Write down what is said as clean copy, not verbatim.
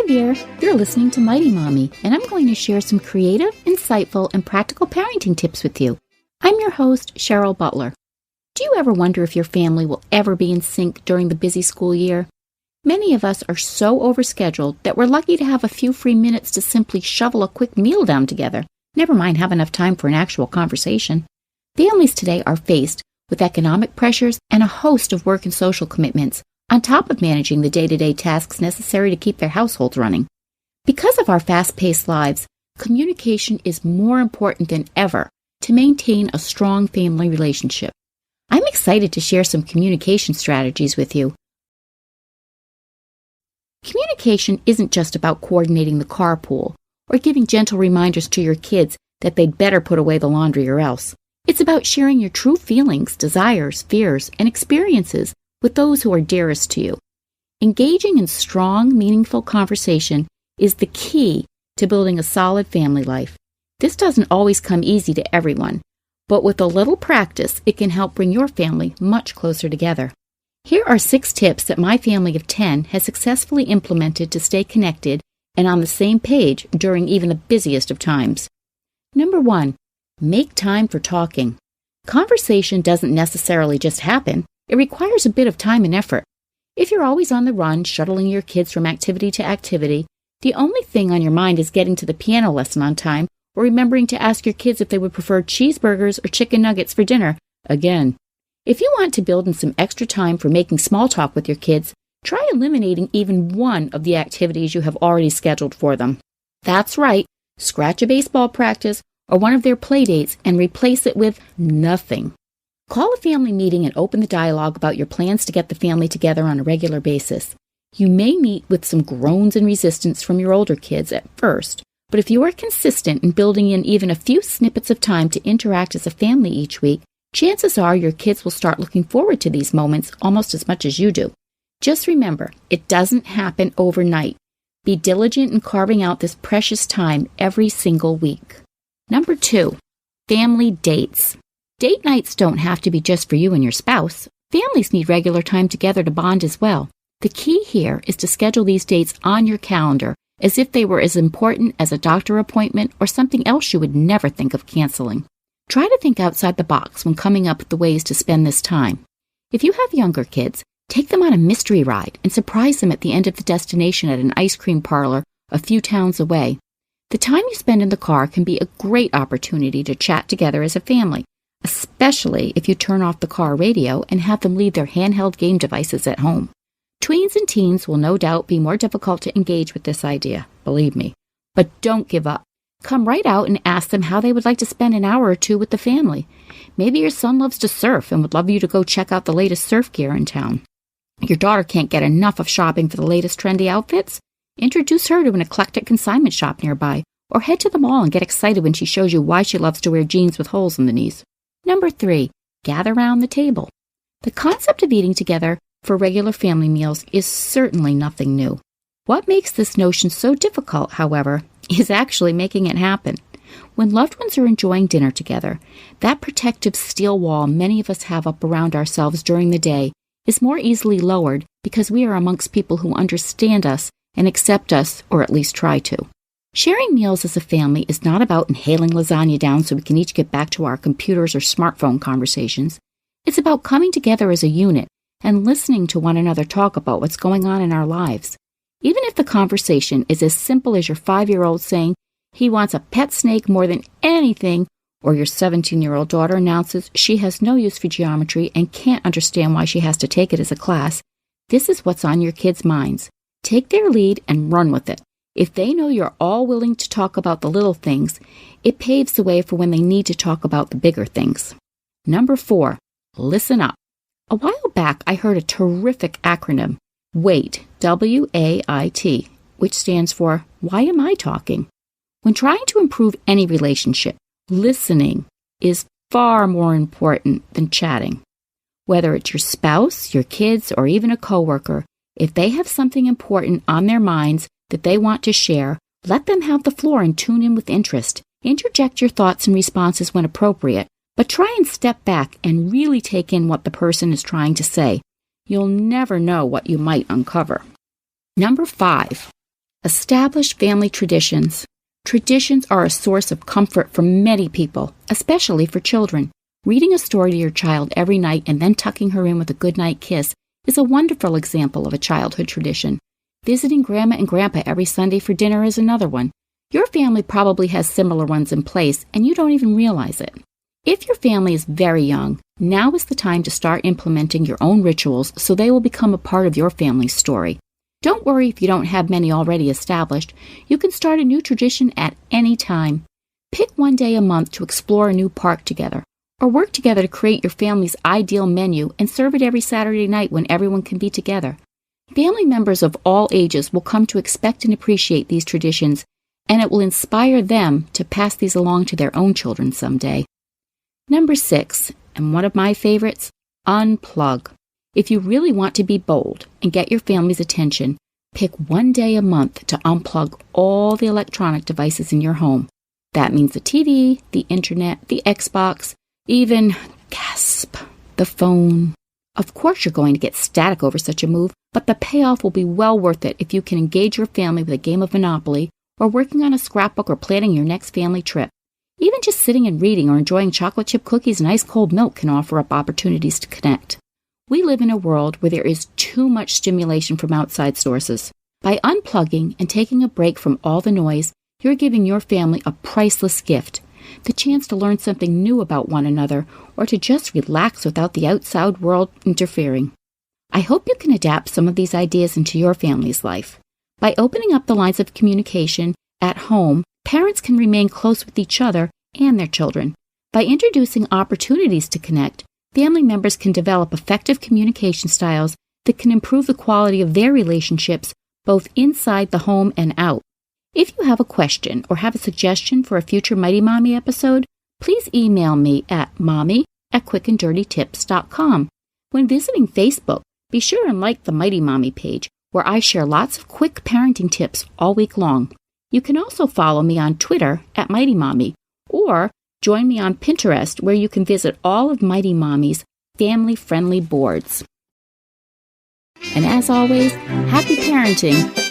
Hi there, you're listening to Mighty Mommy, and I'm going to share some creative, insightful, and practical parenting tips with you. I'm your host, Cheryl Butler. Do you ever wonder if your family will ever be in sync during the busy school year? Many of us are so overscheduled that we're lucky to have a few free minutes to simply shovel a quick meal down together, never mind have enough time for an actual conversation. Families today are faced with economic pressures and a host of work and social commitments, on top of managing the day-to-day tasks necessary to keep their households running. Because of our fast-paced lives, communication is more important than ever to maintain a strong family relationship. I'm excited to share some communication strategies with you. Communication isn't just about coordinating the carpool or giving gentle reminders to your kids that they'd better put away the laundry or else. It's about sharing your true feelings, desires, fears, and experiences with those who are dearest to you. Engaging in strong, meaningful conversation is the key to building a solid family life. This doesn't always come easy to everyone, but with a little practice, it can help bring your family much closer together. Here are 6 tips that my family of 10 has successfully implemented to stay connected and on the same page during even the busiest of times. Number 1, make time for talking. Conversation doesn't necessarily just happen. It requires a bit of time and effort. If you're always on the run, shuttling your kids from activity to activity, the only thing on your mind is getting to the piano lesson on time or remembering to ask your kids if they would prefer cheeseburgers or chicken nuggets for dinner again. If you want to build in some extra time for making small talk with your kids, try eliminating even one of the activities you have already scheduled for them. That's right, scratch a baseball practice or one of their play dates and replace it with nothing. Call a family meeting and open the dialogue about your plans to get the family together on a regular basis. You may meet with some groans and resistance from your older kids at first, but if you are consistent in building in even a few snippets of time to interact as a family each week, chances are your kids will start looking forward to these moments almost as much as you do. Just remember, it doesn't happen overnight. Be diligent in carving out this precious time every single week. Number 2, family dates. Date nights don't have to be just for you and your spouse. Families need regular time together to bond as well. The key here is to schedule these dates on your calendar as if they were as important as a doctor appointment or something else you would never think of canceling. Try to think outside the box when coming up with the ways to spend this time. If you have younger kids, take them on a mystery ride and surprise them at the end of the destination at an ice cream parlor a few towns away. The time you spend in the car can be a great opportunity to chat together as a family, especially if you turn off the car radio and have them leave their handheld game devices at home. Tweens and teens will no doubt be more difficult to engage with this idea, believe me. But don't give up. Come right out and ask them how they would like to spend an hour or two with the family. Maybe your son loves to surf and would love you to go check out the latest surf gear in town. Your daughter can't get enough of shopping for the latest trendy outfits? Introduce her to an eclectic consignment shop nearby, or head to the mall and get excited when she shows you why she loves to wear jeans with holes in the knees. Number 3, gather around the table. The concept of eating together for regular family meals is certainly nothing new. What makes this notion so difficult, however, is actually making it happen. When loved ones are enjoying dinner together, that protective steel wall many of us have up around ourselves during the day is more easily lowered because we are amongst people who understand us and accept us, or at least try to. Sharing meals as a family is not about inhaling lasagna down so we can each get back to our computers or smartphone conversations. It's about coming together as a unit and listening to one another talk about what's going on in our lives. Even if the conversation is as simple as your 5-year-old saying he wants a pet snake more than anything, or your 17-year-old daughter announces she has no use for geometry and can't understand why she has to take it as a class, this is what's on your kids' minds. Take their lead and run with it. If they know you're all willing to talk about the little things, it paves the way for when they need to talk about the bigger things. Number 4, listen up. A while back, I heard a terrific acronym, WAIT, W-A-I-T, which stands for Why Am I Talking? When trying to improve any relationship, listening is far more important than chatting. Whether it's your spouse, your kids, or even a coworker, if they have something important on their minds that they want to share, let them have the floor and tune in with interest. Interject your thoughts and responses when appropriate, but try and step back and really take in what the person is trying to say. You'll never know what you might uncover. Number 5, Establish family traditions. Traditions are a source of comfort for many people, especially for children. Reading a story to your child every night and then tucking her in with a goodnight kiss is a wonderful example of a childhood tradition. Visiting Grandma and Grandpa every Sunday for dinner is another one. Your family probably has similar ones in place, and you don't even realize it. If your family is very young, now is the time to start implementing your own rituals so they will become a part of your family's story. Don't worry if you don't have many already established. You can start a new tradition at any time. Pick one day a month to explore a new park together, or work together to create your family's ideal menu and serve it every Saturday night when everyone can be together. Family members of all ages will come to expect and appreciate these traditions, and it will inspire them to pass these along to their own children someday. Number 6, and one of my favorites, unplug. If you really want to be bold and get your family's attention, pick one day a month to unplug all the electronic devices in your home. That means the TV, the internet, the Xbox, even, gasp, the phone. Of course you're going to get static over such a move, but the payoff will be well worth it if you can engage your family with a game of Monopoly, or working on a scrapbook, or planning your next family trip. Even just sitting and reading or enjoying chocolate chip cookies and ice cold milk can offer up opportunities to connect. We live in a world where there is too much stimulation from outside sources. By unplugging and taking a break from all the noise, you're giving your family a priceless gift, the chance to learn something new about one another, or to just relax without the outside world interfering. I hope you can adapt some of these ideas into your family's life. By opening up the lines of communication at home, parents can remain close with each other and their children. By introducing opportunities to connect, family members can develop effective communication styles that can improve the quality of their relationships both inside the home and out. If you have a question or have a suggestion for a future Mighty Mommy episode, please email me at mommy@quickanddirtytips.com. When visiting Facebook, be sure and like the Mighty Mommy page, where I share lots of quick parenting tips all week long. You can also follow me on Twitter at Mighty Mommy, or join me on Pinterest, where you can visit all of Mighty Mommy's family-friendly boards. And as always, happy parenting!